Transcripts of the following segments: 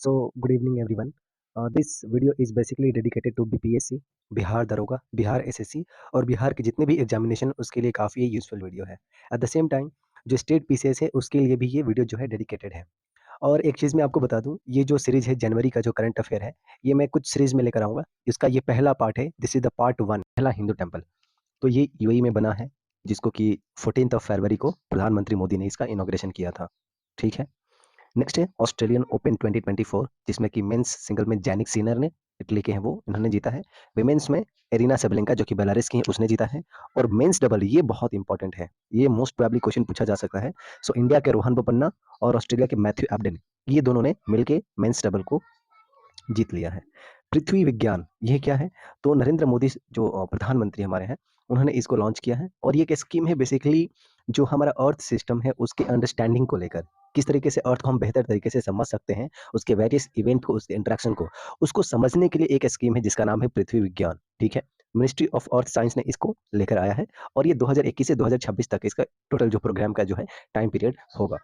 So, good evening, everyone. This video is basically dedicated to BPSC, Bihar दरोगा, Bihar SSC और बिहार के जितने भी एग्जामिनेशन उसके लिए काफ़ी यूज़फुल वीडियो है। एट द सेम टाइम जो स्टेट पीसीएस है उसके लिए भी ये वीडियो जो है डेडिकेटेड है। और एक चीज़ मैं आपको बता दूँ, ये जो सीरीज़ है जनवरी का जो करंट अफेयर है, ये मैं कुछ सीरीज़ में लेकर आऊँगा। इसका ये पहला पार्ट है, दिस इज़ द पार्ट 1 पहला हिंदू टेम्पल। तो ये यूएई में बना है, जिसको कि 14th ऑफ फरवरी को प्रधानमंत्री मोदी ने इसका इनॉग्रेशन किया था। ठीक है? नेक्स्ट है ऑस्ट्रेलियन ओपन 2024 जिसमें कि मेंस सिंगल में जैनिक सिनर ने इटली के हैं वो इन्होंने जीता है। विमेंस में एरिना सेबलेंका जो कि बेलारूस की हैं उसने जीता है। और मेंस डबल ये बहुत इंपॉर्टेंट है, ये मोस्ट प्रोबेबली क्वेश्चन पूछा जा सकता है। सो इंडिया के रोहन बोपन्ना और ऑस्ट्रेलिया के मैथ्यू एबडन ये दोनों ने मिलकर मेंस डबल को जीत लिया है। पृथ्वी विज्ञान ये क्या है? तो नरेंद्र मोदी जो प्रधानमंत्री हमारे हैं, उन्होंने इसको लॉन्च किया है और ये एक स्कीम है बेसिकली जो हमारा अर्थ सिस्टम है उसके अंडरस्टैंडिंग को लेकर, किस तरीके से अर्थ को हम बेहतर तरीके से समझ सकते हैं, उसके वेरियस इवेंट को, उसके इंटरेक्शन को, उसको समझने के लिए एक स्कीम है जिसका नाम है पृथ्वी विज्ञान। ठीक है? मिनिस्ट्री ऑफ अर्थ साइंस ने इसको लेकर आया है और ये 2021 से 2026 तक इसका टोटल जो प्रोग्राम का जो है टाइम पीरियड होगा।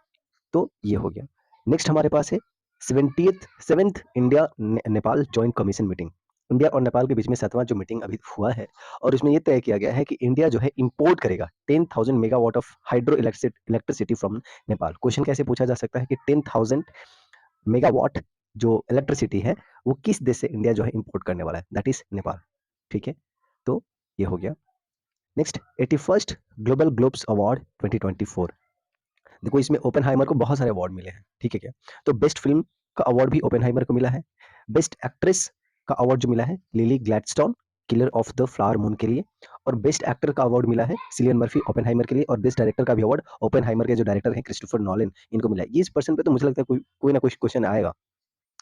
तो ये हो गया। नेक्स्ट हमारे पास है 7th India Nepal joint commission meeting. India और नेपाल के बीच में 7वां जो मीटिंग अभी हुआ है और उसमें ये तय किया गया है कि इंडिया जो है इंपोर्ट करेगा 10,000 megawatt of hydro electricity from Nepal. Question कैसे पूछा जा सकता है कि 10,000 मेगावाट जो इलेक्ट्रिसिटी है वो किस देश से इंडिया जो है इंपोर्ट करने वाला है, दैट इज नेपाल। ठीक है? तो ये हो गया। Next 81st global globes award 2024। देखो इसमें ओपेनहाइमर को बहुत सारे अवार्ड मिले हैं। ठीक है क्या? तो बेस्ट फिल्म का अवार्ड भी ओपेनहाइमर को मिला है। बेस्ट एक्ट्रेस का अवार्ड जो मिला है lily Gladstone killer of the flower moon के लिए। और बेस्ट एक्टर का अवार्ड मिला है सिलियन मर्फी ओपेनहाइमर के लिए। और बेस्ट डायरेक्टर का भी अवार्ड ओपेनहाइमर के जो डायरेक्टर हैं क्रिस्टोफर नॉलन इनको मिला है। ये इस पर्सन पे तो मुझे लगता है कोई ना कोई क्वेश्चन आएगा।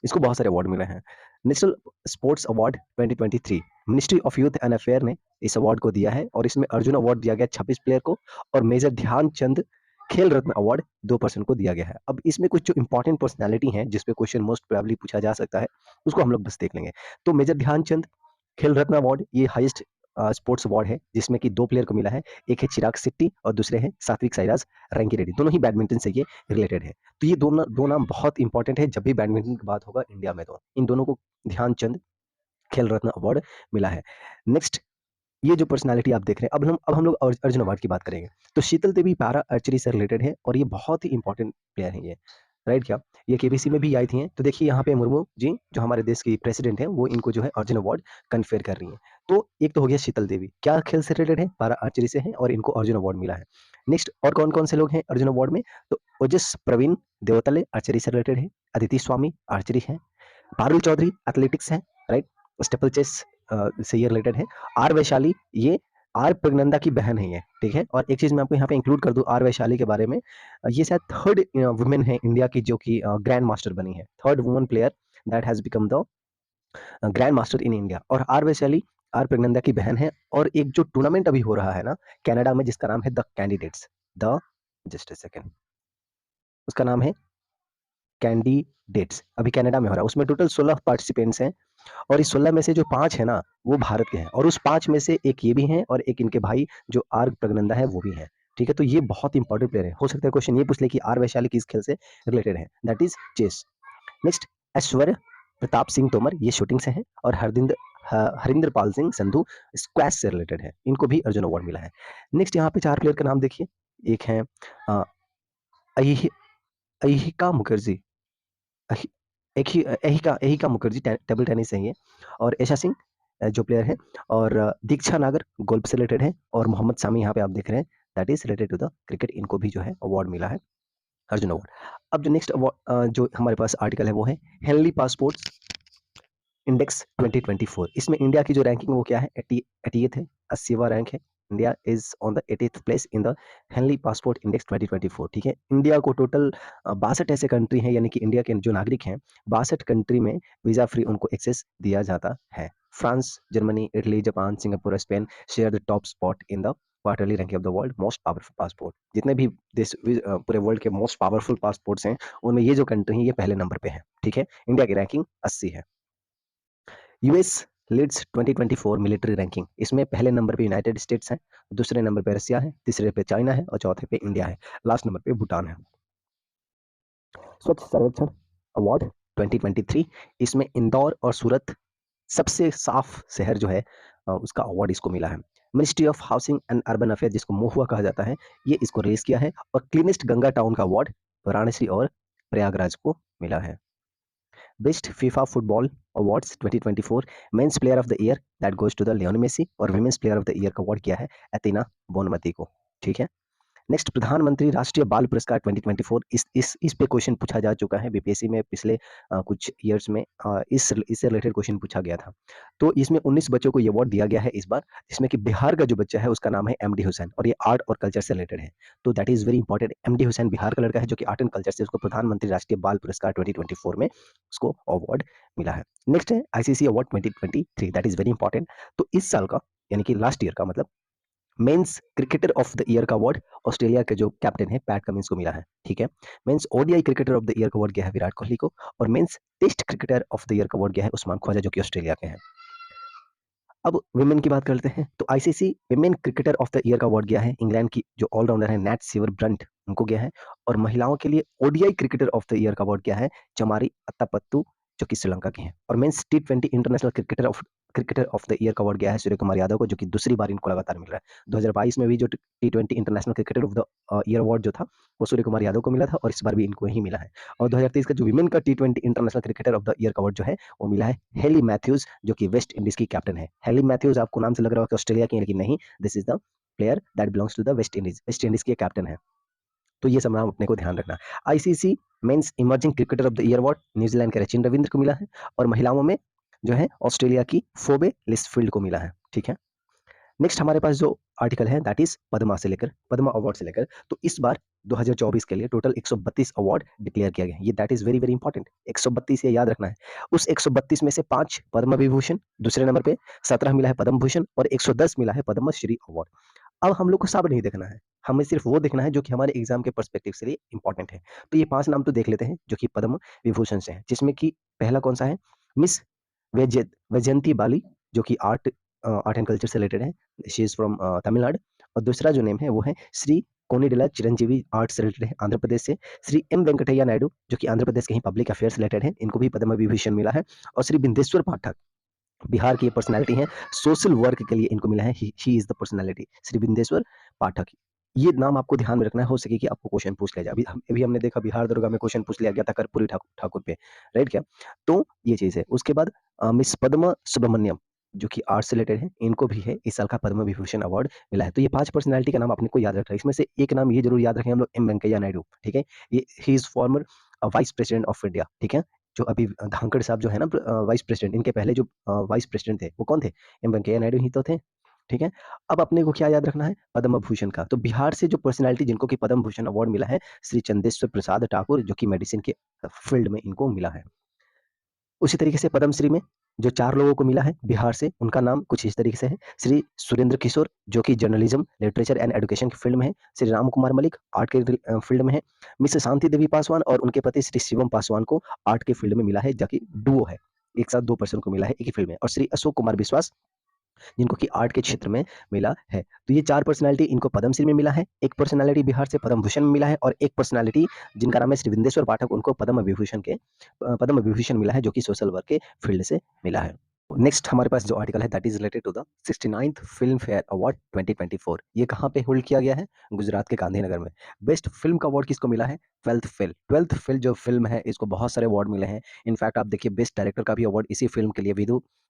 इसको बहुत सारे अवार्ड मिले हैं। National sports award 2023 ministry of youth and affair ने इस अवार्ड को दिया है और इसमें अर्जुन अवार्ड दिया गया 26 प्लेयर को और मेजर ध्यानचंद खेल रत्न अवार्ड 2 पर्सन को दिया गया है। अब इसमें कुछ जो इंपॉर्टेंट पर्सनैलिटी हैं जिस पे क्वेश्चन मोस्ट प्रोबेबली पूछा जा सकता है उसको हम लोग बस देख लेंगे। तो मेजर ध्यानचंद खेल रत्न अवार्ड ये हाईएस्ट स्पोर्ट्स अवार्ड है जिसमें कि 2 प्लेयर को मिला है। एक है चिराग शेट्टी और दूसरे हैं सात्विक साईराज रैंकी रेड्डी। दोनों ही बैडमिंटन से ये रिलेटेड है। तो ये दो नाम बहुत इंपॉर्टेंट है जब भी बैडमिंटन की बात होगा इंडिया में, तो इन दोनों को ध्यानचंद खेल रत्न अवार्ड मिला है। नेक्स्ट ये जो पर्सनालिटी आप देख रहे हैं, अब हम लोग अर्जुन अवार्ड की बात करेंगे। तो शीतल देवी पैरा आर्चरी से रिलेटेड है और ये बहुत ही इंपॉर्टेंट प्लेयर है ये, राइट क्या? ये केबीसी में भी आई थी हैं। तो देखिए यहाँ पे मुर्मू जी जो हमारे देश की प्रेसिडेंट हैं वो इनको जो है अर्जुन अवार्ड कन्फेयर कर रही हैं। तो एक तो हो गया शीतल देवी, क्या खेल से रिलेटेड है? पैरा आर्चरी से है और इनको अर्जुन अवार्ड मिला है। नेक्स्ट और कौन कौन से लोग हैं अर्जुन अवार्ड में? तो ओजस प्रवीण देवतले आर्चरी से रिलेटेड है। अदिति स्वामी आर्चरी है। पारुल चौधरी एथलेटिक्स है, राइट? स्टेपल चेस से ये रिलेटेड है। आर वैशाली ये आर प्रगनंदा की बहन है ये, ठीक है? और एक चीज मैं आपको यहाँ पे इंक्लूड कर दूं आर वैशाली के बारे में, ये शायद थर्ड वुमेन है इंडिया की जो कि ग्रैंड मास्टर बनी है, third woman player that has become the grand master in India. और आर वैशाली आर प्रगनंदा की बहन है। और एक जो टूर्नामेंट अभी हो रहा है ना कनाडा में जिसका नाम है the candidates, the just a second, उसका नाम है कैंडिडेट्स, अभी कनाडा में हो रहा है। उसमें टोटल 16 पार्टिसिपेंट्स हैं और इस 16 में से जो 5 है ना वो भारत के हैं और उस 5 में से एक ये भी हैं और एक इनके भाई जो आर प्रगनंदा है वो भी है। ठीक है? तो ये बहुत इंपॉर्टेंट प्लेयर है। हो सकता है क्वेश्चन ये पूछ ले कि आर वैशाली किस खेल से रिलेटेड है, दैट इज चेस। नेक्स्ट ऐश्वर्य प्रताप सिंह तोमर ये शूटिंग से हैं और हरिंदर पाल सिंह संधू स्क्वैश से रिलेटेड है, इनको भी अर्जुन अवार्ड मिला है। नेक्स्ट यहाँ पे 4 प्लेयर का नाम देखिए। एक है अहिका मुखर्जी, अहि- एहिका मुखर्जी टेबल टेनिस है ये। और ऐशा सिंह जो प्लेयर है। और दीक्षा नागर गोल्फ से रिलेटेड है। और मोहम्मद सामी यहाँ पे आप देख रहे हैं that is related to the cricket, इनको भी जो है अवार्ड मिला है अर्जुन अवार्ड। अब जो नेक्स्ट अवार्ड जो हमारे पास आर्टिकल है वो है हेनली पासपोर्ट इंडेक्स 2024। इसमें इंडिया की जो रैंकिंग वो क्या है? 88th है, 80वां रैंक है। India is on the 80th place in the Henley passport index 2024। ठीक है? इंडिया को टोटल 62 ऐसे कंट्री हैं, यानी कि इंडिया के जो नागरिक हैं 62 कंट्री में वीजा फ्री उनको एक्सेस दिया जाता है। France, Germany, Italy, Japan, Singapore, Spain share the top spot in the quarterly ranking of the world most powerful passport. जितने भी देश पूरे वर्ल्ड के मोस्ट पावरफुल पासपोर्ट्स हैं उनमें ये जो कंट्री है ये पहले नंबर पे है। ठीक है? इंडिया की रैंकिंग 80 है। यूएस लीड्स 2024 मिलिट्री रैंकिंग, इसमें पहले नंबर पे यूनाइटेड स्टेट्स है, दूसरे नंबर पे रसिया है, तीसरे पे चाइना है और चौथे पे इंडिया है, लास्ट नंबर पे भूटान है। स्वच्छ सर्वेक्षण अवार्ड 2023। इसमें इंदौर और सूरत सबसे साफ शहर जो है उसका अवार्ड इसको मिला है। Ministry of housing and urban affair जिसको महुआ कहा जाता है, ये इसको रिलीज किया है। और क्लीनेस्ट गंगा टाउन का अवार्ड वाराणसी और प्रयागराज को मिला है। Best FIFA football awards 2024, men's player of the year that goes to the Lionel Messi, और women's player of the year का अवार्ड किया है एथिना बोनमती को। ठीक है। नेक्स्ट, प्रधानमंत्री राष्ट्रीय बाल पुरस्कार 2024, इस पे क्वेश्चन पूछा जा चुका है बीपीएससी में पिछले कुछ ईयर्स में। इससे रिलेटेड क्वेश्चन पूछा गया था। तो इसमें 19 बच्चों को ये अवार्ड दिया गया है इस बार, जिसमें कि बिहार का जो बच्चा है उसका नाम है एमडी हुसैन, और ये आर्ट और कल्चर से रिलेटेड है। तो that is very important. MD Hussain Bihar का लड़का है जो कि आर्ट एंड कल्चर से, उसको प्रधानमंत्री राष्ट्रीय बाल पुरस्कार 2024 में उसको अवार्ड मिला है। नेक्स्ट है ICC award 2023, that is very important. तो इस साल का यानी कि लास्ट ईयर का मतलब men's cricketer of the year का अवार्ड ऑस्ट्रेलिया के जो कैप्टन है पैट कमिंस को मिला है। ठीक है। Men's ODI cricketer of the year का अवार्ड गया है विराट कोहली को, और men's test cricketer of the year का अवार्ड गया है उस्मान ख्वाजा जो कि ऑस्ट्रेलिया के हैं। अब विमेन की बात करते हैं, तो ICC women cricketer of the year का अवार्ड गया है इंग्लैंड की जो ऑलराउंडर है नैट सीवर ब्रंट, उनको गया है। और महिलाओं के लिए ODI cricketer of the year का अवार्ड गया है चमारी अत्तापत्तू जो कि श्रीलंका की है। और मेंस टी20 international cricketer of the year का अवार्ड गया है सूर्य कुमार यादव को, जो कि दूसरी बार इनको लगातार मिल रहा है। 2022 में भी जो टी20 international cricketer of the year award जो था वो सूर्य कुमार यादव को मिला था, और इस बार भी इनको ही मिला है। और 2023 का जो विमेन का टी20 international cricketer of the year का अवार्ड जो है वो मिला है हेली मैथ्यूज जो कि वेस्ट इंडीज की कैप्टन है। हेली मैथ्यूज आपको नाम से लग रहा होगा कि ऑस्ट्रेलिया की, लेकिन नहीं, this is the player that belongs to the waste Indies की कैप्टन है। तो ये सब नाम अपने को ध्यान रखना। ICC men's emerging cricketer of the year award New Zealand के रचिन रविंद्र को मिला है, और महिलाओं में जो है ऑस्ट्रेलिया की फोबे लिस्टफील्ड को मिला है। ठीक है। नेक्स्ट हमारे पास जो आर्टिकल है दैट इज पद्मा अवार्ड से लेकर, तो इस बार 2024 के लिए टोटल 132 अवार्ड डिक्लेयर किया गया है। ये that is very very important. 132 ये याद रखना है। उस 132 में से 5 पद्म विभूषण दूसरे नंबर पे, 17 मिला है पद्म भूषण, और 110 मिला है पद्म श्री अवार्ड। अब हम लोग को सब नहीं देखना है, हमें सिर्फ वो देखना है जो कि हमारे एग्जाम के पर्सपेक्टिव से लिए इंपॉर्टेंट है। तो ये 5 नाम तो देख लेते हैं जो कि पद्म विभूषण से हैं, जिसमें कि पहला कौन सा है, मिस वैजयंती बाली जो कि आर्ट एंड कल्चर से रिलेटेड है, शी इज फ्रॉम तमिलनाडु। और दूसरा जो नेम है वो है श्री कोनिडेला चिरंजीवी, आर्ट से रिलेटेड है, आंध्र प्रदेश से। श्री एम वेंकटैया नायडू जो कि आंध्र प्रदेश के ही पब्लिक अफेयर्स रिलेटेड है, इनको भी पद्म विभूषण मिला है। और श्री बिंदेश्वर पाठक बिहार की पर्सनालिटी है, सोशल वर्क के लिए इनको मिला है, he is the personality, Shri Bindeshwar Pathak. ये नाम आपको ध्यान में रखना है, हो सके कि आपको क्वेश्चन पूछ लिया जाए। अभी हमने देखा बिहार दरोगा में क्वेश्चन पूछ लिया गया था कर्पूरी ठाकुर पे, राइट क्या। तो ये चीज है। उसके बाद मिस पद्मा सुब्रमण्यम जो कि आर्ट्स से रिलेटेड है, इनको भी है इस साल का पद्म विभूषण अवार्ड मिला है। तो ये 5 पर्सनालिटी का नाम अपने को याद रखना है। इसमें से एक नाम ये जरूर याद रखें हम लोग, एम वेंकैया नायडू। ठीक है। ये he is farmer vice president of India. ठीक है। जो अभी धांकड़ साहब जो है ना वाइस प्रेसिडेंट, इनके पहले जो वाइस प्रेसिडेंट थे वो कौन थे, एम वेंकैया नायडू ही तो थे। ठीक है। अब अपने को क्या याद रखना है, पद्म भूषण का। तो बिहार से जो पर्सनालिटी जिनको कि पद्म भूषण अवार्ड मिला है, श्री चंदेश्वर प्रसाद ठाकुर जो कि मेडिसिन के फील्ड में इनको मिला है। उसी तरीके से पद्मश्री में जो 4 लोगों को मिला है बिहार से, उनका नाम कुछ इस तरीके से है। श्री सुरेंद्र किशोर जो कि जर्नलिज्म, लिटरेचर एंड एजुकेशन की फील्ड में है। श्री राम कुमार मलिक आर्ट के फील्ड में है। मिस शांति देवी पासवान और उनके पति श्री शिवम पासवान को आर्ट के फील्ड में मिला है, जबकि डुओ है, एक साथ 2 पर्सन को मिला है एक ही फील्ड में। और श्री अशोक कुमार विश्वास जिनको कि आर्ट के क्षेत्र में मिला है। तो ये 4 पर्सनालिटी इनको पद्मश्री में मिला है, एक पर्सनालिटी बिहार से पद्म भूषण में मिला है, और एक पर्सनालिटी जिनका नाम है श्री विंदेश्वर पाठक, उनको पद्म विभूषण मिला है जो कि सोशल वर्क के फील्ड से मिला है। नेक्स्ट हमारे पास जो आर्टिकल है that is related to the 69th film fair award 2024। ये कहाँ पे होल्ड किया गया है, गुजरात के गांधीनगर में। बेस्ट फिल्म का अवार्ड किसको मिला है, ट्वेल्थ फेल जो फिल्म है इसको बहुत सारे अवार्ड मिले हैं। इनफैक्ट आप देखिए बेस्ट डायरेक्टर का भी अवार्ड इसी फिल्म के लिए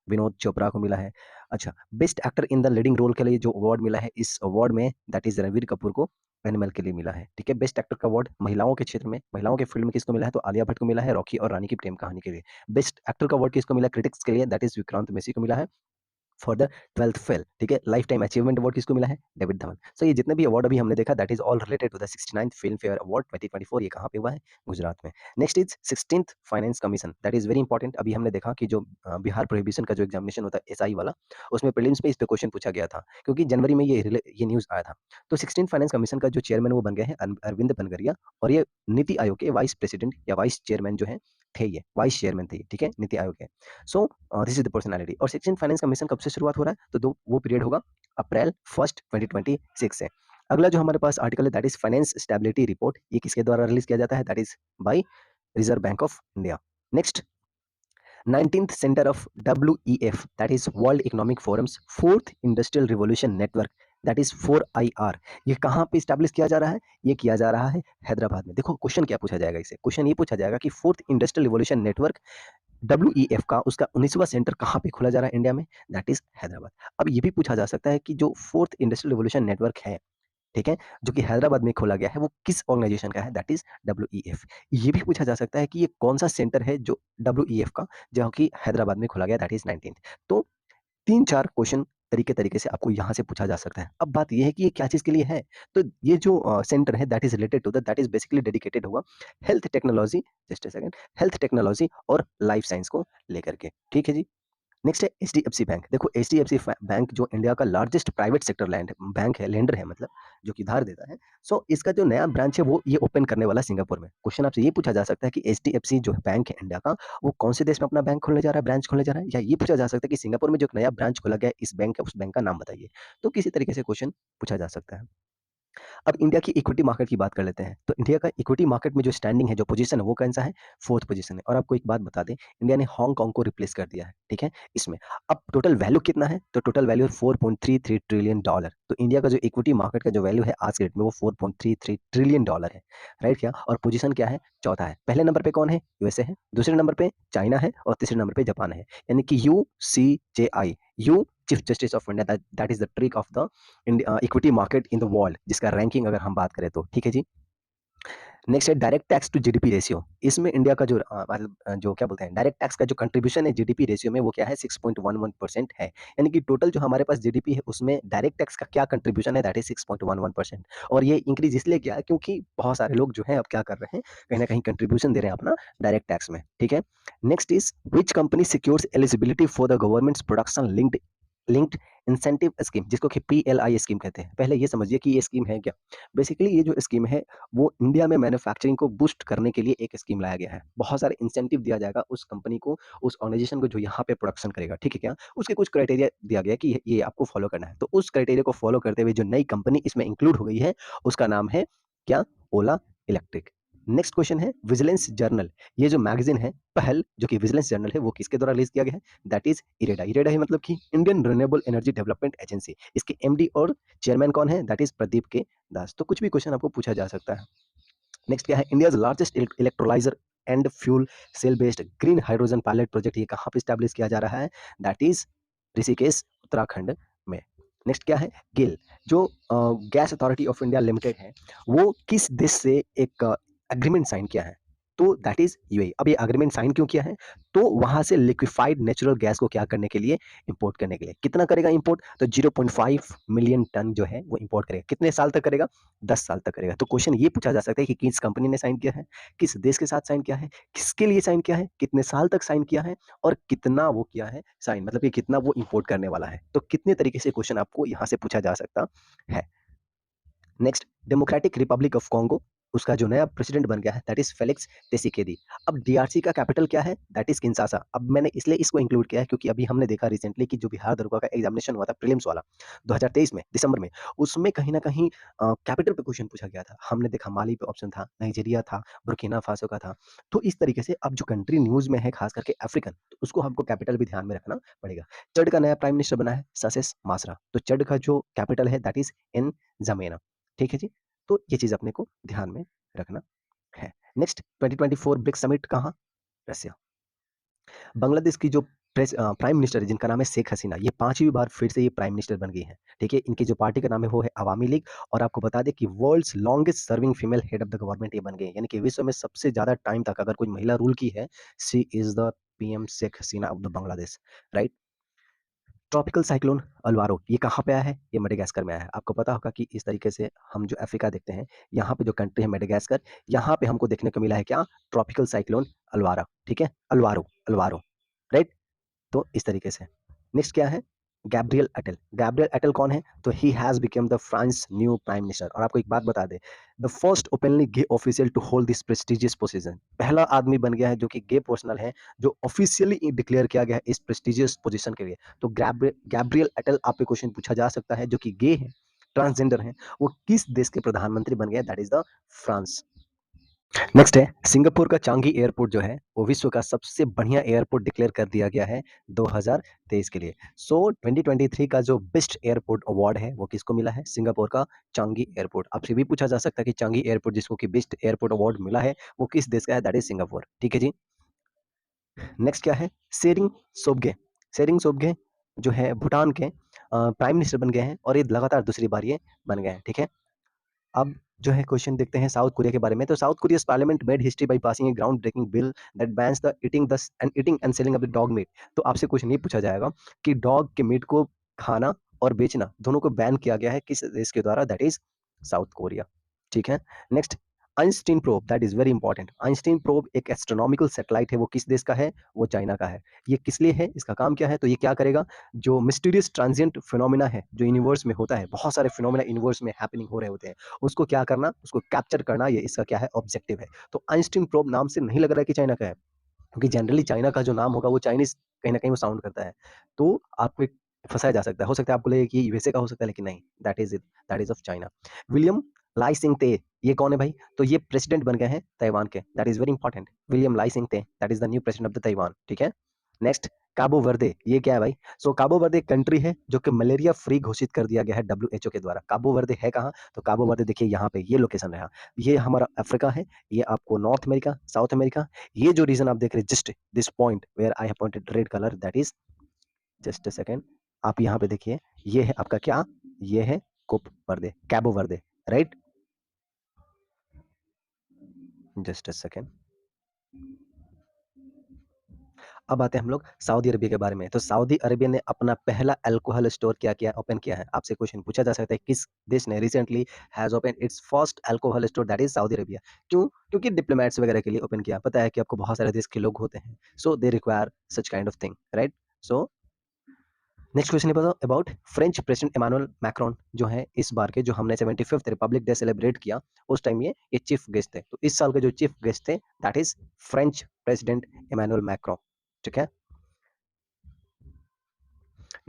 विनोद चोपड़ा को मिला है। अच्छा, best actor in the leading role के लिए जो अवार्ड मिला है इस अवार्ड में दैट इज रणवीर कपूर को एनिमल के लिए मिला है। ठीक है। बेस्ट एक्टर का अवार्ड महिलाओं के क्षेत्र में, महिलाओं के फील्ड में किसको मिला है, तो आलिया भट्ट को मिला है रॉकी और रानी की प्रेम कहानी के लिए। बेस्ट एक्टर का अवार्ड किसको मिला क्रिटिक्स के लिए, दैट इज विक्रांत मैसी को मिला है फॉर द ट्वेल्थ फेल। ठीक है। लाइफ टाइम अचीवमेंट अवार्ड किसको मिला है, डेविड धवन। सो ये जितने भी अवार्ड अभी हमने देखा that is all related to the 69th film fair award 2024। ये कहाँ पे हुआ है, गुजरात में। Next is 16th finance commission, that is very important. अभी हमने देखा कि जो बिहार प्रोहिबिशन का जो एग्जामिनेशन होता है एसआई वाला, उसमें प्रीलिम्स पे इस पे क्वेश्चन पूछा गया था, क्योंकि जनवरी में ये न्यूज आया था। तो 16th फाइनेंस कमीशन का जो चेयरमैन वो बन गए हैं अरविंद बनगरिया, और ये नीति आयोग के वाइस प्रेसिडेंट या वाइस चेयरमैन जो है थे, ये वाइस चेयरमैन थे। ठीक है, नीति आयोग के। So this is the personality. और 16th फाइनेंस कमीशन कब से शुरुआत हो रहा है, तो वो पीरियड होगा अप्रैल 1 2026 से। अगला जो हमारे पास आर्टिकल है that is finance stability report. ये किसके द्वारा रिलीज किया जाता है, that is by reserve bank of India. Next 19th centre of WEF that is world economic forums fourth industrial revolution network that is 4IR, ये कहाँ पे स्टैब्लिश किया जा रहा है? ये किया जा रहा है हैदराबाद में। देखो क्वेश्चन क्या पूछा जाएगा इसे, क्वेश्चन ये पूछा जाएगा कि fourth industrial revolution network WEF का उसका 19वां सेंटर कहाँ पे खोला जा रहा है इंडिया में? That is Hyderabad. अब ये भी पूछा जा सकता है कि जो फोर्थ इंडस्ट्रियल रिवॉल्यूशन नेटवर्क है, ठीक है, जो कि हैदराबाद में खोला गया है, वो किस ऑर्गेनाइजेशन का है? That is WEF। ये भी पूछा जा सकता है कि ये कौन सा सेंटर है जो WEF का, जो कि हैदराबाद में खोला गया, दैट इज 19th। तो तीन चार क्वेश्चन तरीके तरीके से आपको यहाँ से पूछा जा सकता है। अब बात ये है कि ये क्या चीज़ के लिए है? तो ये जो सेंटर है that is related to that is basically dedicated होगा health technology, just a second, health technology और लाइफ साइंस को लेकर के, ठीक है जी। नेक्स्ट है एचडीएफसी बैंक। देखो एचडीएफसी बैंक जो इंडिया का largest private sector land bank है, लेंडर है मतलब, जो कि उधार देता है। सो इसका जो नया ब्रांच है वो ये ओपन करने वाला सिंगापुर में। क्वेश्चन आपसे ये पूछा जा सकता है कि एचडीएफसी जो बैंक है इंडिया का, वो कौन से देश में अपना बैंक खोलने जा रहा है, ब्रांच खोलने जा रहा है, या ये पूछा जा सकता है कि सिंगापुर में जो एक नया ब्रांच खोला गया है इस बैंक का, उस बैंक का नाम बताइए। तो किसी तरीके से क्वेश्चन पूछा जा सकता है। अब इंडिया की इक्विटी मार्केट की बात कर लेते हैं। तो इंडिया का इक्विटी मार्केट में जो स्टैंडिंग है, जो पोजीशन है, वो कौन सा है? फोर्थ पोजीशन है। और आपको एक बात बता दें, इंडिया ने हांगकांग को रिप्लेस कर दिया है, ठीक है, इसमें। अब टोटल वैल्यू कितना है? तो टोटल वैल्यू है $4.33 ट्रिलियन। तो इंडिया का जो इक्विटी मार्केट का जो वैल्यू है आज के डेट में, वो $4.33 ट्रिलियन है, राइट क्या? और पोजीशन क्या है? चौथा है। पहले नंबर पे कौन है? यूएसए है, दूसरे नंबर पे चाइना है, और तीसरे नंबर पे जापान है। यानी कि UCJI, U chief justice of India, that is the trick of the equity market in the world, जिसका रैंकिंग अगर हम बात करें तो, ठीक है जी। नेक्स्ट है direct tax to GDP ratio. इसमें इंडिया का जो मतलब जो क्या बोलते हैं, डायरेक्ट टैक्स का जो कंट्रीब्यूशन है जीडीपी रेशियो में, वो क्या है? 6.11% है। यानी कि टोटल जो हमारे पास जीडीपी है उसमें डायरेक्ट टैक्स का क्या कंट्रीब्यूशन है? That is 6.11%। और ये इंक्रीज इसलिए किया है क्योंकि बहुत सारे लोग जो है अब क्या कर रहे हैं, कहीं ना कहीं कंट्रीब्यूशन दे रहे हैं अपना डायरेक्ट टैक्स में, ठीक है। Next is which company secures eligibility for the governments production linked incentive scheme, जिसको कि PLI स्कीम कहते हैं। पहले ये समझिए कि ये स्कीम है क्या। बेसिकली ये जो स्कीम है, वो इंडिया में मैन्युफैक्चरिंग को बूस्ट करने के लिए एक स्कीम लाया गया है। बहुत सारे इंसेंटिव दिया जाएगा उस कंपनी को, उस ऑर्गेनाइजेशन को जो यहाँ पे प्रोडक्शन करेगा, ठीक है क्या। उसके कुछ क्राइटेरिया दिया गया है कि ये आपको फॉलो करना है। तो उस क्राइटेरिया को फॉलो करते हुए जो नई कंपनी इसमें इंक्लूड हो गई है, उसका नाम है क्या? ओला इलेक्ट्रिक। नेक्स्ट क्वेश्चन है विजिलेंस जर्नल। ये जो मैगजीन है पहल, जो कि विजिलेंस जर्नल है, वो किसके द्वारा रिलीज किया गया है? That is IREDA. इरेडा है मतलब कि Indian renewable energy development agency. इसके MD और चेयरमैन कौन है? दैट इज प्रदीप के दास। तो कुछ भी क्वेश्चन आपको पूछा जा सकता है। नेक्स्ट क्या है? India's largest electrolyser and fuel cell based green hydrogen pilot project, ये कहाँ पे स्टैब्लिश किया जा रहा है? दैट इज ऋषिकेश, उत्तराखंड में। नेक्स्ट क्या है? गेल, जो gas authority of India limited है, वो किस देश से एक एग्रीमेंट साइन किया है? तो दैट इज UAE। अब ये एग्रीमेंट साइन क्यों किया है? तो वहां से लिक्विफाइड नेचुरल गैस को क्या करने के लिए? इंपोर्ट करने के लिए। कितना करेगा इंपोर्ट? तो 0.5 मिलियन टन जो है वो इंपोर्ट करेगा। कितने साल तक करेगा? 10 साल तक करेगा। तो क्वेश्चन ये पूछा जा सकता है कि किस कंपनी ने साइन किया है, किस देश के साथ साइन किया है, किसके लिए साइन किया है, कितने साल तक साइन किया है, और कितना वो किया है साइन, मतलब कि कितना वो इंपोर्ट करने वाला है। तो कितने तरीके से क्वेश्चन आपको यहाँ से पूछा जा सकता है। Next democratic Republic of Congo, उसका जो नया प्रेसिडेंट बन गया है दैट इज फेलिक्स त्सिसेकेदी। अब DRC का कैपिटल क्या है? That is Kinshasa. अब मैंने इसलिए इसको इंक्लूड किया है क्योंकि अभी हमने देखा रिसेंटली कि जो बिहार दरोगा का एग्जामिनेशन हुआ था प्रीलिम्स वाला 2023 में दिसंबर में, उसमें कहीं ना कहीं कैपिटल पे क्वेश्चन पूछा गया था। हमने देखा माली पे ऑप्शन था, नाइजीरिया था, बुर्किना फासो का था। तो इस तरीके से अब जो कंट्री न्यूज में है खास करके अफ्रीकन, तो उसको हमको कैपिटल भी ध्यान में रखना पड़ेगा। चड का नया प्राइम मिनिस्टर बना है ससेस मासरा। तो चड का जो कैपिटल है दैट इज इन जमेना, ठीक है जी। तो ये चीज अपने को ध्यान में रखना है। नेक्स्ट 2024 ब्रिक्स समिट कहाँ? रसिया। बांग्लादेश की जो प्राइम मिनिस्टर है जिनका नाम है शेख हसीना, ये पांचवी बार फिर से ये प्राइम मिनिस्टर बन गई है, ठीक है। इनकी जो पार्टी का नाम है वो है अवामी लीग। और आपको बता दें कि world's longest serving female head of the government ये बन गई है, यानी कि विश्व में सबसे ज्यादा टाइम तक अगर कोई महिला रूल की है, she is the PM Sheikh Hasina of the Bangladesh, right. Tropical cyclone Alvaro, ये कहाँ पे आया है? ये मेडागास्कर में आया है। आपको पता होगा कि इस तरीके से हम जो अफ्रीका देखते हैं, यहाँ पे जो कंट्री है मेडागास्कर, यहाँ पे हमको देखने को मिला है क्या? ट्रॉपिकल साइक्लोन अल्वारा, ठीक है, अल्वारो, अल्वारो, राइट। तो इस तरीके से नेक्स्ट क्या है? गैब्रियल अटेल। गैब्रियल अटेल कौन है? तो he has become the France new prime minister. और आपको एक बात बता दे, the first openly gay official to hold this prestigious position, पहला आदमी बन गया है जो कि गे पर्सनल है, जो ऑफिशियली डिक्लेयर किया गया है इस प्रेस्टिजियस पोजीशन के लिए। तो गैब्रियल अटेल, आप पे क्वेश्चन पूछा जा सकता है, जो कि गे है, ट्रांसजेंडर है, वो किस देश के प्रधानमंत्री बन गए? That is the France. Next है सिंगापुर का चांगी एयरपोर्ट जो है वो विश्व का सबसे बढ़िया एयरपोर्ट डिक्लेयर कर दिया गया है 2023 के लिए। सो 2023 का जो बेस्ट एयरपोर्ट अवार्ड है वो किसको मिला है? सिंगापुर का चांगी एयरपोर्ट। आपसे भी पूछा जा सकता है कि चांगी एयरपोर्ट जिसको कि बेस्ट एयरपोर्ट अवार्ड मिला है वो किस देश का है? That is Singapore. ठीक है जी। नेक्स्ट क्या है? सेरिंग सोबगे। सेरिंग सोबगे जो है भूटान के प्राइम मिनिस्टर बन गए हैं और ये लगातार दूसरी बार ये बन गए हैं। ठीक है। अब जो है क्वेश्चन देखते हैं साउथ कोरिया के बारे में। तो South Korea's parliament made history by passing a ground breaking bill that bans the eating and selling of the dog meat. तो आपसे क्वेश्चन ये पूछा जाएगा कि डॉग के मीट को खाना और बेचना दोनों को बैन किया गया है किस देश के द्वारा? That is south Korea. ठीक है। Next Einstein probe, that is very important. Einstein probe एक एस्ट्रोनॉमिकल सैटेलाइट है, वो किस देश का है? वो चाइना का है। ये किस लिए है? इसका काम क्या है? तो ये क्या करेगा? जो मिस्टीरियस ट्रांजिएंट फिनोमिना है जो यूनिवर्स में होता है, बहुत सारे फिनोमिना यूनिवर्स में हैपनिंग हो रहे होते हैं, उसको क्या करना? उसको कैप्चर करना, ये इसका क्या है? ऑब्जेक्टिव है। तो आइंस्टीन प्रोब नाम से नहीं लग रहा है कि चाइना का है, क्योंकि जनरली चाइना का जो नाम होगा वो चाइनीज़ कहीं न कहीं वो साउंड करता है। तो आपको एक फँसाया जा सकता है। हो सकता है आपको लगे कि यूएसए का हो सकता है, लेकिन नहीं, that is it, that is of China. William Lai Ching te, ये कौन है भाई? तो ये प्रेसिडेंट बन गए हैं ताइवान के, that is very important. William Lai Ching te, that is the new president of the Taiwan. ठीक है? नेक्स्ट काबो वर्दे, ये क्या है भाई? सो काबो वर्दे एक कंट्री है जो कि मलेरिया फ्री घोषित कर दिया गया है डब्ल्यूएचओ के द्वारा। काबो वर्दे है कहाँ? तो काबो वर्दे देखिए यहाँ पे, ये लोकेशन रहा। ये हमारा अफ्रीका है, ये आपको नॉर्थ अमेरिका, साउथ अमेरिका, ये जो रीजन आप देख रहे हैं, just this point where I have pointed red colour, that is, just a second, आप यहाँ पे देखिए, ये है आपका क्या? ये है कोप वर्दे, कैबो वर्दे, राइट? Just a second. अब आते हैं हम लोग सऊदी अरबिया के बारे में। तो सऊदी अरबिया ने अपना पहला अल्कोहल स्टोर क्या किया? ओपन किया है। आपसे क्वेश्चन पूछा जा सकता है किस देश ने recently has open it's first alcohol store? That is Saudi Arabia. क्यों? क्योंकि डिप्लोमेट्स वगैरह के लिए ओपन किया। पता है कि आपको बहुत सारे देश के लोग होते हैं, so they require such kind of thing, right? So next question है about French president Emmanuel Macron जो है इस बार के, जो हमने 75th रिपब्लिक डे सेलिब्रेट किया, उस टाइम ये चीफ गेस्ट थे। तो इस साल के जो चीफ गेस्ट थे that is French president Emmanuel Macron. ठीक है।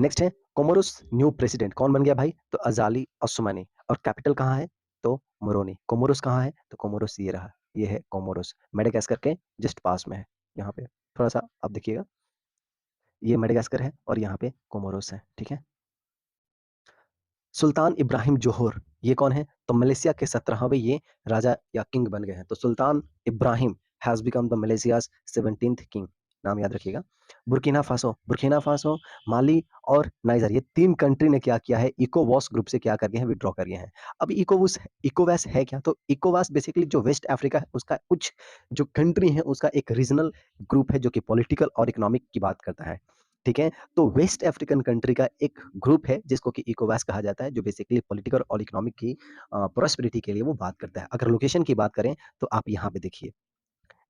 नेक्स्ट है कोमोरोस न्यू प्रेसिडेंट कौन बन गया भाई? तो अजाली अस्सुमानी। और कैपिटल कहाँ है? तो मोरोनी। कोमोरोस कहाँ है? तो कोमोरोस ये रहा, ये है कोमोरोस, मेडागास्कर के जस्ट पास में है। यहाँ पे थोड़ा सा आप देखिएगा, ये मेडागास्कर है और यहाँ पे कोमोरोस है। ठीक है। सुल्तान इब्राहिम जोहर, ये कौन है? तो मलेशिया के 17वें ये राजा या किंग बन गए हैं। तो Sultan Ibrahim has become the Malaysia's 17th king, नाम याद रखिएगा। बुर्किना फासो, माली और नाइजर, ये तीन कंट्री ने क्या किया है? इकोवॉस ग्रुप से क्या कर गए हैं? विड्रॉ कर गए हैं। अब इकोवैस है क्या? तो इकोवास बेसिकली जो वेस्ट अफ्रीका है उसका कुछ जो कंट्री है उसका एक रीजनल ग्रुप है जो कि पॉलिटिकल और इकोनॉमिक की बात करता है। ठीक है। तो वेस्ट अफ्रीकन कंट्री का एक ग्रुप है जिसको कि इकोवास कहा जाता है, जो बेसिकली पॉलिटिकल और इकोनॉमिक की प्रोस्पेरिटी के लिए वो बात करता है। अगर लोकेशन की बात करें तो आप यहाँ पे देखिए,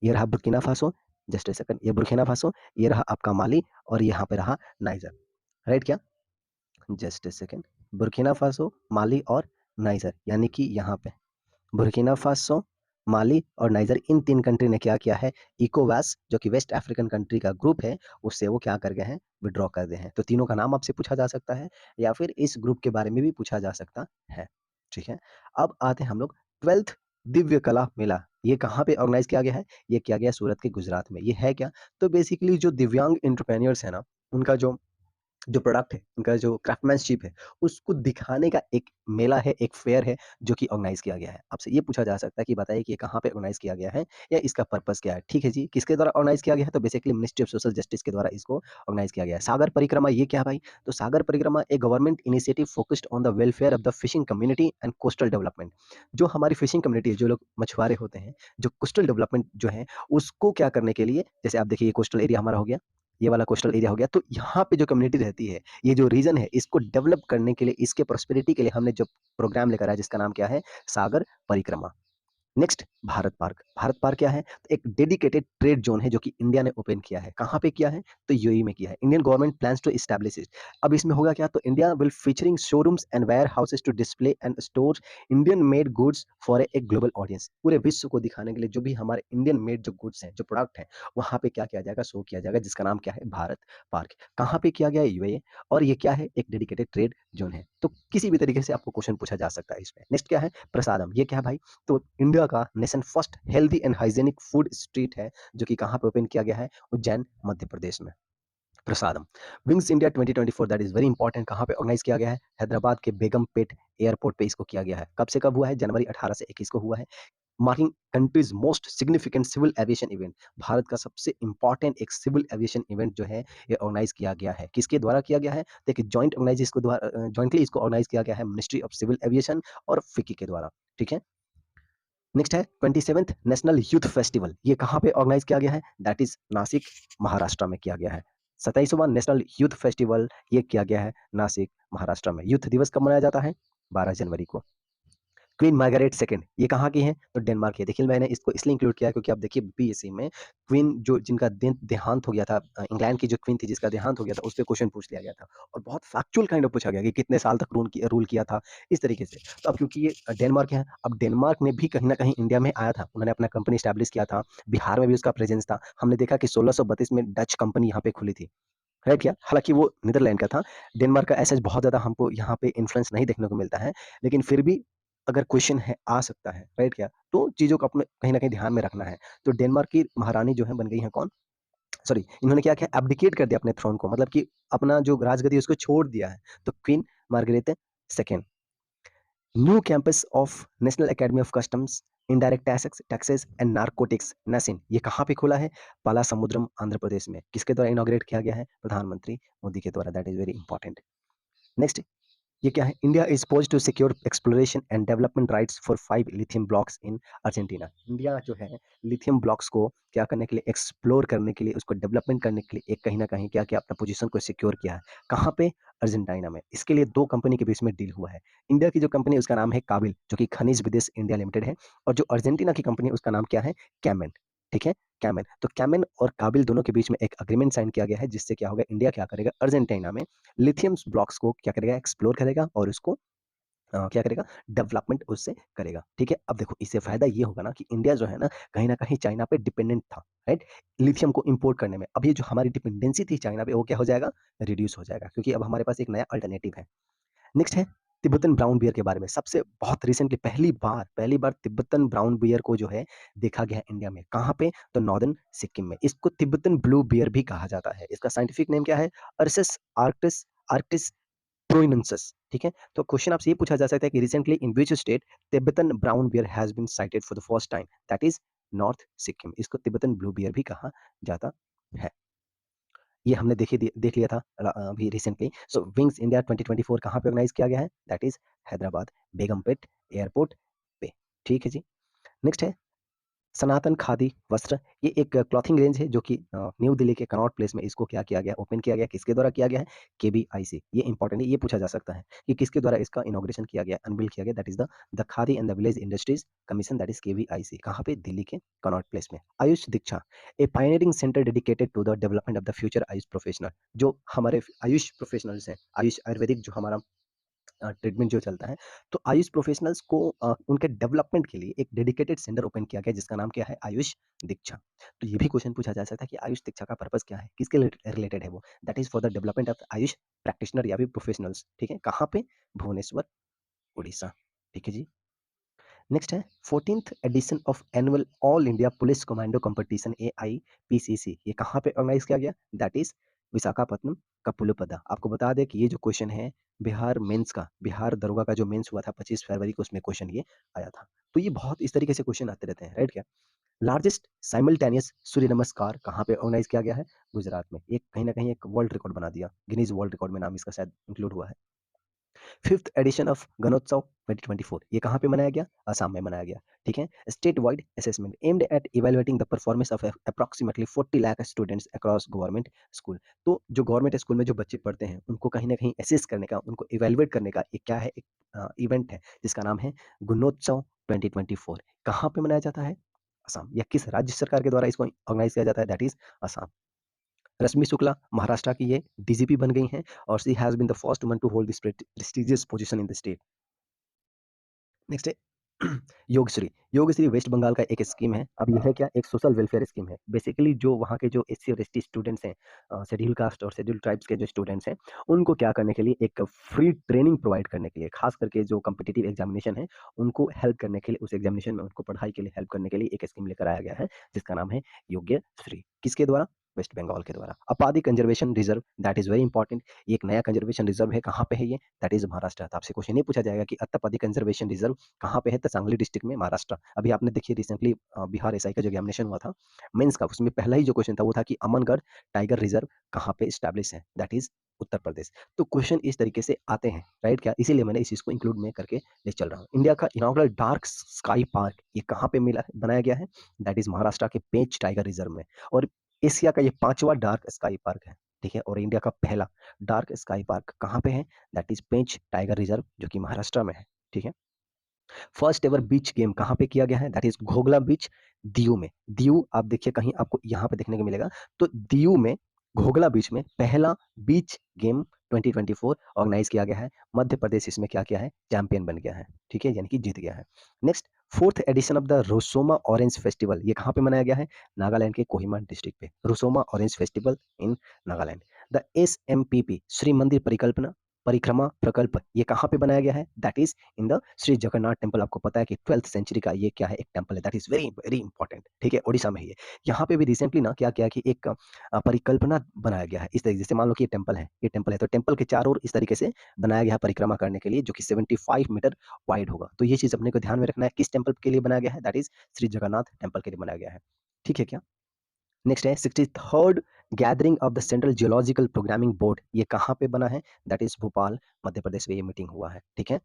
ये रहा Burkina Faso, just a second, ये बुर्किना फासो, ये रहा आपका माली और यहाँ पे रहा नाइजर, राइट क्या? Just a second, Burkina Faso, Mali और नाइजर, यानी कि यहाँ पे बुर्किना फासो, माली और नाइजर, इन तीन कंट्री ने क्या किया है? इकोवास जो कि वेस्ट अफ्रीकन कंट्री का ग्रुप है, उससे वो क्या कर गए हैं? विड्रॉ कर गए हैं। तो तीनों का नाम आपसे पूछा जा सकता है या फिर इस ग्रुप के बारे में भी पूछा जा सकता है। ठीक है। अब आते हैं हम लोग 12th दिव्य कला मेला, ये कहाँ पे ऑर्गेनाइज किया गया है? ये किया गया सूरत के गुजरात में। ये है क्या? तो बेसिकली जो दिव्यांग एंटरप्रेन्योर्स है ना, उनका जो जो प्रोडक्ट है, उनका जो क्राफ्टमैनशिप है, उसको दिखाने का एक मेला है, एक फेयर है, जो कि ऑर्गनाइज़ किया गया है। आपसे ये पूछा जा सकता है कि बताइए कि ये कहाँ पे ऑर्गनाइज़ किया गया है या इसका पर्पज़ क्या है? ठीक है जी, किसके द्वारा ऑर्गनाइज़ किया गया है? तो basically ministry of social justice के द्वारा इसको ऑर्गनाइज़ किया गया है। सागर परिक्रमा, ये क्या है भाई? तो सागर परिक्रमा एक government initiative focused on the welfare of the fishing community and coastal development. जो हमारी फिशिंग कम्युनिटी है, जो लोग मछुआरे होते हैं, जो कोस्टल डेवलपमेंट जो है, उसको क्या करने के लिए, जैसे आप देखिए ये कोस्टल एरिया हमारा हो गया, ये वाला कोस्टल एरिया हो गया, तो यहाँ पे जो कम्युनिटी रहती है, ये जो रीजन है, इसको डेवलप करने के लिए, इसके प्रॉस्पेरिटी के लिए हमने जो प्रोग्राम लेकर आया जिसका नाम क्या है? सागर परिक्रमा। Next Bharat park. Bharat park क्या है? तो एक डेडिकेटेड ट्रेड जोन है जो कि इंडिया ने ओपन किया है। कहाँ पे किया है? तो यूएई में किया है। Indian government plans to establish it. अब इसमें होगा क्या? तो India will featuring showrooms and warehouses to display and store Indian made goods for a global audience. पूरे विश्व को दिखाने के लिए जो भी हमारे इंडियन मेड जो गुड्स हैं, जो प्रोडक्ट हैं, वहाँ पे क्या किया जाएगा? शो किया जाएगा, जिसका नाम क्या है? भारत पार्क। कहाँ पे किया गया है? यूएई। और ये क्या है? एक डेडिकेटेड ट्रेड जोन है। तो किसी भी तरीके से आपको क्वेश्चन पूछा जा सकता है इसमें। नेक्स्ट क्या है? प्रसादम। ये क्या है भाई? तो इंडिया इंडिया का nation first healthy and hygienic food street है, जो कि कहाँ पे ओपन किया गया है? उज्जैन, मध्य प्रदेश में। Prasadam. Wings India 2024 that is very important, कहाँ पे ऑर्गेनाइज़ किया गया है? हैदराबाद के बेगमपेट एयरपोर्ट पे इसको किया गया है। कब से कब हुआ है? जनवरी 18 से 21 को हुआ है। Marking countries most significant civil aviation event, Bharat का सबसे इंपॉर्टेंट एक सिविल एविएशन इवेंट जो है ये ऑर्गेनाइज किया गया है। किसके द्वारा किया गया है? देखिए जॉइंट ऑर्गेनाइज इसको द्वारा जॉइंटली इसको ऑर्गेनाइज किया गया है मिनिस्ट्री ऑफ सिविल एविएशन और फिक्की के द्वारा। ठीक है। नेक्स्ट है 27th नेशनल यूथ फेस्टिवल, ये कहाँ पे ऑर्गेनाइज किया गया है? दैट इज नासिक, महाराष्ट्र में किया गया है। 27वां नेशनल यूथ फेस्टिवल ये किया गया है नासिक, महाराष्ट्र में। यूथ दिवस कब मनाया जाता है? 12 जनवरी को। क्वीन मार्गरेट सेकंड ये कहाँ की हैं? तो डेनमार्क की है। देखिए मैंने इसको इसलिए इंक्लूड किया है क्योंकि आप देखिए बीपीएससी में क्वीन जो जिनका देहांत हो गया था, इंग्लैंड की जो क्वीन थी जिसका देहांत हो गया था, उस पे क्वेश्चन पूछ लिया गया था और बहुत फैक्चुअल काइंड ऑफ पूछा गया कि कितने साल तक रूल किया था, इस तरीके से। तो अब क्योंकि ये डेनमार्क है, अब डेनमार्क ने भी कहीं ना कहीं इंडिया में आया था, उन्होंने अपना कंपनी स्टैब्लिश किया था, बिहार में भी उसका प्रेजेंस था। हमने देखा कि 1632 में डच कंपनी यहाँ पे खुली थी, है क्या? हालांकि वो नीदरलैंड का था। डेनमार्क का ऐसा बहुत ज़्यादा हमको यहाँ पे इन्फ्लुएंस नहीं देखने को मिलता है, लेकिन फिर भी अगर क्वेश्चन है आ सकता है, राइट क्या? तो चीज़ों को अपने कहीं न कहीं ध्यान में रखना है। तो डेनमार्क की महारानी जो है बन गई हैं कौन? सॉरी, इन्होंने क्या किया? एब्डिकेट कर दिया अपने थ्रोन को, मतलब कि अपना जो राजगद्दी है उसको छोड़ दिया है। तो Queen Margrethe second. New campus of National Academy of Customs, Indirect Taxes and Narcotics NACIN, ये कहाँ पे खुला है? पालासमुद्रम, आंध्र प्रदेश में। किसके द्वारा इनॉग्रेट किया गया है? प्रधानमंत्री मोदी के द्वारा। That is very important. Next, ये क्या है? India is poised to secure exploration and development rights for 5 lithium blocks in Argentina. India जो है लिथियम ब्लॉक्स को क्या करने के लिए? एक्सप्लोर करने के लिए, उसको डेवलपमेंट करने के लिए एक कहीं ना कहीं क्या किया? अपना पोजीशन को सिक्योर किया है। कहाँ पे? अर्जेंटीना में। इसके लिए दो कंपनी के बीच में डील हुआ है। इंडिया की जो कंपनी उसका नाम है काबिल, जो कि खनिज विदेश इंडिया लिमिटेड है, और जो अर्जेंटीना की कंपनी उसका नाम क्या है? कैमेन। ठीक है, कैमेन। तो कैमेन और काबिल दोनों के बीच में एक अग्रीमेंट साइन किया गया है, जिससे क्या होगा? इंडिया क्या करेगा? अर्जेंटीना में लिथियम ब्लॉक्स को क्या करेगा? एक्सप्लोर करेगा और उसको क्या करेगा? डेवलपमेंट उससे करेगा। ठीक है। अब देखो इससे फायदा ये होगा ना कि इंडिया जो है ना कहीं ना कहीं चाइना पे डिपेंडेंट था, राइट, लिथियम को इंपोर्ट करने में। अब ये जो हमारी डिपेंडेंसी थी चाइना पे, वो क्या हो जाएगा? रिड्यूस हो जाएगा, क्योंकि अब हमारे पास एक नया अल्टरनेटिव है। नेक्स्ट है तिब्बतन ब्राउन बियर के बारे में। सबसे बहुत रिसेंटली पहली बार तिब्बतन ब्राउन बियर को जो है देखा गया है इंडिया में। कहाँ पे? तो नॉर्दर्न सिक्किम में। इसको तिब्बतन ब्लू बियर भी कहा जाता है। इसका साइंटिफिक नेम क्या है? अर्सिस आर्क्टिस आर्क्टिस प्रोइनेंसिस। ठीक है। तो क्वेश्चन आपसे ये पूछा जा सकता है कि recently in which state Tibetan brown bear has been sighted for the first time? That is North Sikkim. इसको तिब्बतन ब्लू बियर भी कहा जाता है। ये हमने देख लिया था अभी रिसेंटली। सो विंग्स इंडिया 2024 कहाँ पे ऑर्गेनाइज किया गया है? That is Hyderabad Begumpet airport पे। ठीक है जी। नेक्स्ट है सनातन खादी वस्त्र। ये एक क्लॉथिंग रेंज है जो कि न्यू दिल्ली के कनॉट प्लेस में इसको क्या किया गया? ओपन किया गया। किसके द्वारा किया गया है? केबीआईसी। ये इंपॉर्टेंट है, ये पूछा जा सकता है कि किसके द्वारा इसका इनॉग्रेशन किया गया, अनवील किया गया? That is the Khadi and the village industries commission, that is KBIC. कहाँ पे? दिल्ली के कनॉट प्लेस में। Ayush Diksha, a pioneering centre dedicated to the development of the future Ayush professional. जो हमारे आयुष प्रोफेशनल्स हैं, आयुष आयुर्वेदिक जो हमारा ट्रीटमेंट जो चलता है, तो आयुष प्रोफेशनल्स को उनके डेवलपमेंट के लिए एक डेडिकेटेड सेंटर ओपन किया गया जिसका नाम क्या है? आयुष दीक्षा। तो ये भी क्वेश्चन पूछा जा सकता है कि आयुष दीक्षा का पर्पस क्या है? किसके रिलेटेड है वो? That is for the development of Ayush practitioner या फिर प्रोफेशनल्स। ठीक है। कहाँ पे? भुवनेश्वर, उड़ीसा। ठीक है जी। नेक्स्ट है 14th edition of annual all India police commando competition AIPCC। ये कहाँ पे ऑर्गेनाइज किया गया? दैट इज विशाखापट्टनम का पुलिपदा। आपको बता दें कि ये जो क्वेश्चन है बिहार मेंस का, बिहार दरोगा का जो मेंस हुआ था 25 फरवरी को, उसमें क्वेश्चन ये आया था। तो ये बहुत इस तरीके से क्वेश्चन आते रहते हैं, राइट क्या? लार्जेस्ट साइमल्टेनियस सूर्य नमस्कार कहाँ पे ऑर्गेनाइज किया गया है? गुजरात में। एक कहीं ना कहीं एक वर्ल्ड रिकॉर्ड बना दिया, गिनीज वर्ल्ड रिकॉर्ड में नाम इसका शायद इंक्लूड हुआ है। फिफ्थ एडिशन ऑफ गणोत्सव 2024 ये कहाँ पे मनाया गया? असम में मनाया गया। ठीक है। State wide assessment aimed at evaluating the performance of approximately 40 lakh students across government school. तो जो गवर्नमेंट स्कूल में जो बच्चे पढ़ते हैं उनको कहीं ना कहीं असेस करने का, उनको इवेलुएट करने का एक क्या है? एक इवेंट है जिसका नाम है गुणोत्सव 2024। कहाँ पे मनाया जाता है? असम। या किस राज्य सरकार के द्वारा इसको ऑर्गेनाइज किया जाता है? That is Assam. रश्मि शुक्ला महाराष्ट्र की ये डीजीपी बन गई हैं और she has been the first woman to hold this prestigious position in the state. Next है योगश्री, योगश्री वेस्ट बंगाल का एक स्कीम है। अब यह है क्या, एक सोशल वेलफेयर स्कीम है। बेसिकली जो वहाँ के जो एससी और एसटी स्टूडेंट्स हैं, शेड्यूल कास्ट और शेड्यूल ट्राइब्स के जो स्टूडेंट्स हैं, उनको क्या करने के लिए एक फ्री ट्रेनिंग प्रोवाइड करने के लिए, खास करके जो कॉम्पिटिटिव एग्जामिनेशन है, उनको हेल्प करने के लिए, उस एग्जामिनेशन में उनको पढ़ाई के लिए हेल्प करने के लिए एक स्कीम लेकर आया गया है, जिसका नाम है योग्यश्री। किसके द्वारा? वेस्ट बंगाल के द्वारा। अपादी conservation reserve, that is very important. ये एक नया कंजर्वेशन रिजर्व है। कहाँ पे है ये? That is Maharashtra. तो आपसे क्वेश्चन ये पूछा जाएगा कि अत्तापदी कंजर्वेशन रिजर्व कहाँ पे है? तो सांगली डिस्ट्रिक्ट में, महाराष्ट्र। अभी आपने देखिए रिसेंटली बिहार एसआई का जो एग्जामिनेशन हुआ था मेंस का, उसमें पहला ही जो क्वेश्चन था वो था कि अमनगढ़ टाइगर रिजर्व कहाँ पे स्टैब्लिश है? That is Uttar Pradesh. तो क्वेश्चन इस तरीके से आते हैं, राइट क्या? इसीलिए मैंने इस चीज को इंक्लूड में करके ले चल रहा हूँ। इंडिया का इनॉग्रल डार्क स्काई पार्क ये कहाँ पे मिला है, बनाया गया है? दैट इज महाराष्ट्र के पेंच टाइगर रिजर्व में। और एशिया का ये 5वां डार्क स्काई पार्क है, ठीक है। और इंडिया का पहला डार्क स्काई पार्क कहाँ पे है? That is Pench tiger reserve, जो कि महाराष्ट्र में है, ठीक है। फर्स्ट एवर बीच गेम कहाँ पे किया गया है? दैट इज घोगला बीच, दीव में। दीव आप देखिए कहीं आपको यहाँ पे देखने को मिलेगा, तो दीव में, घोगला बीच में पहला बीच गेम 2024 ऑर्गेनाइज किया गया है। मध्य प्रदेश इसमें क्या किया है? चैंपियन बन गया है, ठीक है, यानी कि जीत गया है। Next, fourth edition of the Rusoma orange festival, ये कहाँ पे मनाया गया है? नागालैंड के कोहिमा डिस्ट्रिक्ट पे, Rusoma orange festival in Nagaland. The SMPP Shri Mandir Parikalpana परिक्रमा प्रकल्प ये कहाँ पे बनाया गया है? That is in the Shri Jagannath temple. आपको पता है कि 12th सेंचुरी का ये क्या है? एक टेम्पल है। That is very very important, ठीक है, ओडिशा में ही है। यहाँ पे भी रिसेंटली ना क्या किया कि एक परिकल्पना बनाया गया है इस तरीके से। मान लो कि ये टेम्पल है, ये टेम्पल है, तो टेम्पल के चारों ओर इस तरीके से बनाया गया है परिक्रमा करने के लिए, जो कि 75 मीटर वाइड होगा। तो ये चीज अपने को ध्यान में रखना है, किस टेम्पल के लिए बनाया गया है? That is Shri Jagannath temple के लिए बनाया गया है, ठीक है क्या। नेक्स्ट है 63rd gathering of the central geological programming board, ये कहाँ पे बना है? दैट इज भोपाल, मध्य प्रदेश में ये मीटिंग हुआ है, ठीक है।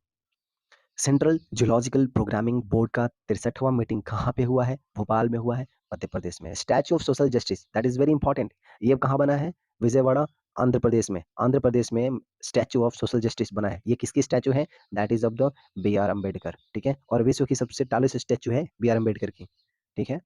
सेंट्रल जियोलॉजिकल प्रोग्रामिंग बोर्ड का 63वां मीटिंग कहाँ पे हुआ है? भोपाल में हुआ है, मध्य प्रदेश में। Statue of social justice, that is very important, ये कहाँ बना है? विजयवाड़ा, आंध्र प्रदेश में। आंध्र प्रदेश में स्टैच्यू ऑफ सोशल जस्टिस बना है। ये किसकी स्टैच्यू है? That is of the B.R. Ambedkar, ठीक है। और विश्व की सबसे टालेस्ट स्टैच्यू है B.R. अम्बेडकर की, ठीक है।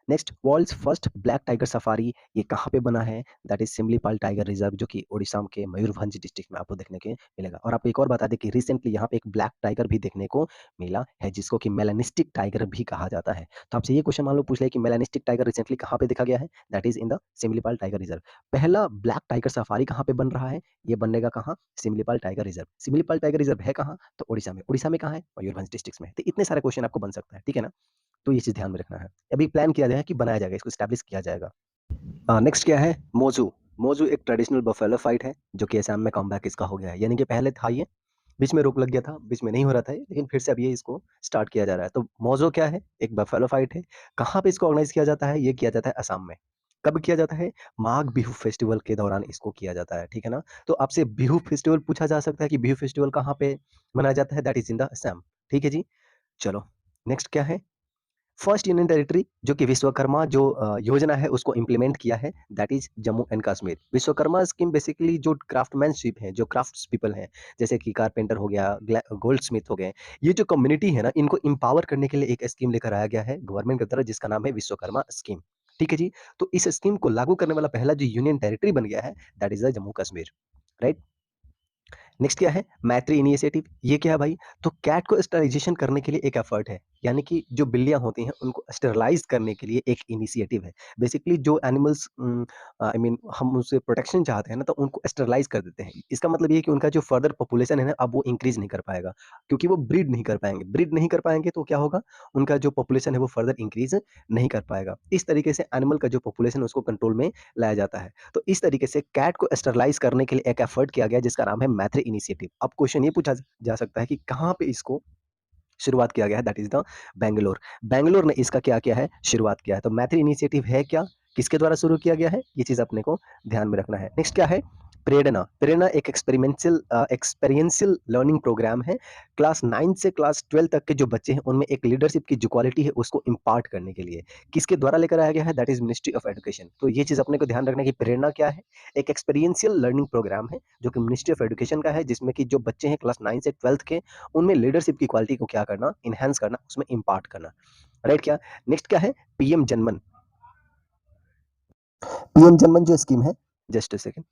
Next, world's first black tiger safari, ये कहाँ पे बना है? That is Similipal tiger reserve, जो कि ओडिशा के मयूरभंज डिस्ट्रिक्ट में आपको देखने के मिलेगा। और आपको एक और बता दें कि रिसेंटली यहाँ पे एक ब्लैक टाइगर भी देखने को मिला है, जिसको कि मेलानिस्टिक टाइगर भी कहा जाता है। तो आपसे ये क्वेश्चन मान लो पूछ ले कि मेलानिस्टिक टाइगर रिसेंटली कहाँ पे देखा गया है? That is in the Similipal tiger reserve. पहला ब्लैक टाइगर सफारी कहाँ पे बन रहा है? ये बनेगा कहाँ? Similipal tiger reserve. Similipal tiger reserve है कहाँ? तो ओडिशा में। ओडिशा में कहाँ है? मयूरभंज डिस्ट्रिक्ट में। तो इतने सारे क्वेश्चन आपको बन सकता है, ठीक है ना। तो ये चीज़ ध्यान में रखना है। अभी प्लान किया गया है कि बनाया जाएगा, इसको एस्टैब्लिश किया जाएगा। नेक्स्ट क्या है? मोज़ू। मोज़ू एक ट्रेडिशनल बफेलो फाइट है, जो कि असम में कमबैक इसका हो गया है। यानी कि पहले था ये, बीच में रोक लग गया था, बीच में नहीं हो रहा था ये, लेकिन फिर से अब ये इसको स्टार्ट किया जा रहा है। तो मोज़ो क्या है? एक बफेलो फाइट है। कहाँ पे इसको ऑर्गेनाइज़ किया जाता है? ये किया जाता है असम में। कब किया जाता है? माघ बिहू फेस्टिवल के दौरान इसको किया जाता है, ठीक है ना। तो आपसे बिहू फेस्टिवल पूछा जा सकता है कि बिहू फेस्टिवल कहाँ पे मनाया जाता है? That is in the Assam, ठीक है जी। चलो, नेक्स्ट क्या है? फर्स्ट यूनियन टेरिटरी जो कि विश्वकर्मा जो योजना है उसको इम्प्लीमेंट किया है, that is Jammu and Kashmir. Vishwakarma scheme basically जो क्राफ्टमैनशिप है, जो क्राफ्ट्स पीपल हैं, जैसे कि कारपेंटर हो गया, गोल्ड स्मिथ हो गए, ये जो कम्युनिटी है ना, इनको एम्पावर करने के लिए एक स्कीम लेकर आया गया है गवर्नमेंट की तरफ, जिसका नाम है विश्वकर्मा स्कीम, ठीक है जी। तो इस स्कीम को लागू करने वाला पहला जो यूनियन टेरिटरी बन गया है, that is the Jammu Kashmir, right. Next क्या है? मैत्री इनिशिएटिव। ये क्या है भाई? तो कैट को स्टरलाइजेशन करने के लिए एक एफर्ट है, यानी कि जो बिल्लियां होती हैं उनको स्टरलाइज करने के लिए एक इनिशिएटिव है। बेसिकली जो एनिमल्स आई मीन हम उससे प्रोटेक्शन चाहते हैं ना, तो उनको स्टरलाइज कर देते हैं। इसका मतलब ये है कि उनका जो फर्दर पॉपुलेशन है ना, अब वो इंक्रीज नहीं कर पाएगा, क्योंकि वो ब्रीड नहीं कर पाएंगे। ब्रीड नहीं कर पाएंगे तो क्या होगा? उनका जो पॉपुलेशन है वो फर्दर इंक्रीज नहीं कर पाएगा। इस तरीके से एनिमल का जो पॉपुलेशन है उसको कंट्रोल में लाया जाता है। तो इस तरीके से कैट को स्टरलाइज करने के लिए एक एफर्ट किया गया, जिसका नाम है मैत्री इनिशिएटिव। अब क्वेश्चन ये पूछा जा सकता है कि कहाँ पे इसको शुरुआत किया गया है? That is the Bangalore. Bangalore ने इसका क्या किया है? शुरुआत किया है। तो मैत्री इनिशिएटिव है क्या? किसके द्वारा शुरू किया गया है? ये चीज अपने को ध्यान में रखना है। नेक्स्ट क्या है? प्रेरणा। प्रेरणा एक एक्सपेरियंशियल लर्निंग प्रोग्राम है। क्लास 9 से क्लास 12 तक के जो बच्चे हैं उनमें एक लीडरशिप की जो क्वालिटी है उसको इम्पार्ट करने के लिए किसके द्वारा लेकर आया गया है? That is ministry of education. तो ये चीज अपने को ध्यान रखना है कि प्रेरणा क्या है? एक एक्सपेरियंशियल लर्निंग प्रोग्राम है, जो कि मिनिस्ट्री ऑफ एजुकेशन का है, जिसमें कि जो बच्चे हैं क्लास 9 से 12 के, उनमें लीडरशिप की क्वालिटी को क्या करना? इनहेंस करना, उसमें इम्पार्ट करना, राइट क्या। नेक्स्ट क्या है? पीएम जनमन। पीएम जनमन जो स्कीम है, जस्ट अ सेकंड,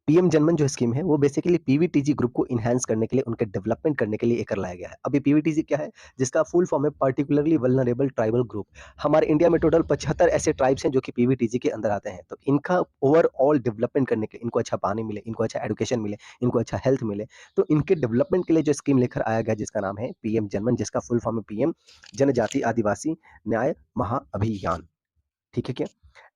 पीएम जनमन जो स्कीम है, वो बेसिकली पीवीटीजी ग्रुप को एनहांस करने के लिए, उनके डेवलपमेंट करने के लिए लेकर लाया गया है। अब ये पीवीटीजी क्या है? जिसका फुल फॉर्म है पार्टिकुलरली वल्नरेबल ट्राइबल ग्रुप। हमारे इंडिया में टोटल 75 ऐसे ट्राइब्स हैं जो कि पीवीटीजी के अंदर आते हैं। तो इनका ओवरऑल डेवलपमेंट करने के लिए, इनको अच्छा पानी मिले, इनको अच्छा एजुकेशन मिले, इनको अच्छा हेल्थ मिले, तो इनके डेवलपमेंट के लिए जो स्कीम लेकर आया गया जिसका नाम है पीएम जनमन, जिसका फुल फॉर्म है पीएम जनजाति आदिवासी न्याय महाअभियान। ठीक है क्या?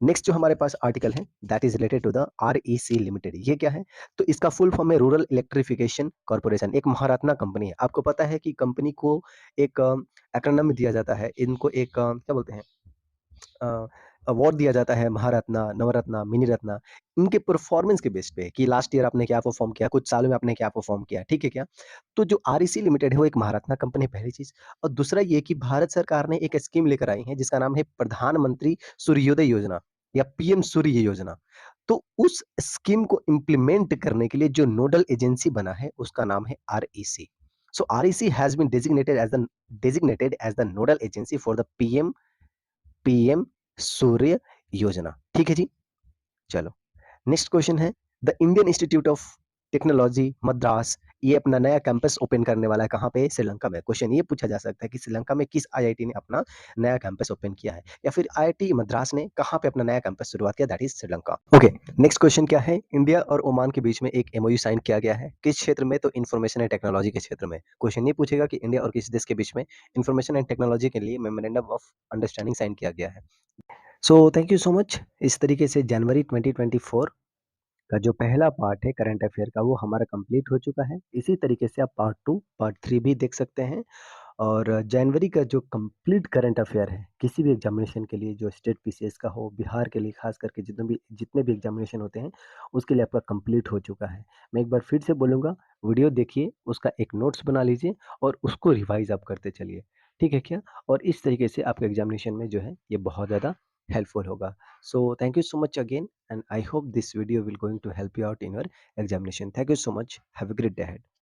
नेक्स्ट जो हमारे पास आर्टिकल है that is related to the REC limited. ये क्या है? तो इसका फुल फॉर्म है रूरल इलेक्ट्रिफिकेशन कॉर्पोरेशन। एक महारत्ना कंपनी है। आपको पता है कि कंपनी को एक एक्रोनिम दिया जाता है। इनको एक क्या बोलते हैं, अ, अवार्ड दिया जाता है, महारत्ना, नवरत्ना, मिनी रत्ना, इनके परफॉर्मेंस के बेस पे कि लास्ट ईयर आपने क्या परफॉर्म किया, कुछ सालों में आपने क्या परफॉर्म किया, ठीक है क्या? तो जो आरईसी लिमिटेड है वो एक महारत्ना कंपनी है, पहली चीज़। और दूसरा ये कि भारत सरकार ने एक स्कीम लेकर आई है जिसका नाम है प्रधानमंत्री सूर्योदय योजना या पीएम सूर्य योजना। तो उस स्कीम को इम्प्लीमेंट करने के लिए जो नोडल एजेंसी बना है उसका नाम है REC. So REC has been designated as the nodal agency for the PM Surya Yojana. ठीक है जी? चलो, नेक्स्ट क्वेश्चन है the Indian Institute of Technology Madras, ये अपना नया कैंपस ओपन करने वाला है। कहाँ पे? श्रीलंका में। क्वेश्चन ये पूछा जा सकता है कि श्रीलंका में किस आईआईटी ने अपना नया कैंपस ओपन किया है, या फिर आईआईटी मद्रास ने कहाँ पे अपना नया कैंपस शुरुआत किया, that is Sri Lanka. Okay, next question क्या है? इंडिया और ओमान के बीच में एक एमओयू साइन किया गया है। किस क्षेत्र में? तो इन्फॉर्मेशन एंड टेक्नोलॉजी के क्षेत्र में। क्वेश्चन ये पूछेगा कि इंडिया और किस देश के बीच में इन्फॉर्मेशन एंड टेक्नोलॉजी के लिए मेमोरेंडम ऑफ अंडरस्टैंडिंग साइन किया गया है। So thank you so much. इस तरीके से जनवरी 2024 का जो पहला पार्ट है करंट अफेयर का वो हमारा कंप्लीट हो चुका है। इसी तरीके से आप पार्ट 2, पार्ट 3 भी देख सकते हैं। और जनवरी का जो कंप्लीट करंट अफेयर है किसी भी एग्जामिनेशन के लिए, जो स्टेट पीसीएस का हो, बिहार के लिए खास करके जितने भी एग्जामिनेशन होते हैं उसके लिए आपका कंप्लीट हो चुका है। मैं एक बार फिर से बोलूँगा, वीडियो देखिए, उसका एक नोट्स बना लीजिए और उसको रिवाइज़ आप करते चलिए। ठीक है क्या? और इस तरीके से आपके एग्जामिनेशन में जो है ये बहुत ज़्यादा हेल्पफुल होगा। So thank you so much again, and I hope this video will going to help you out in your examination. Thank you so much. Have a great day ahead.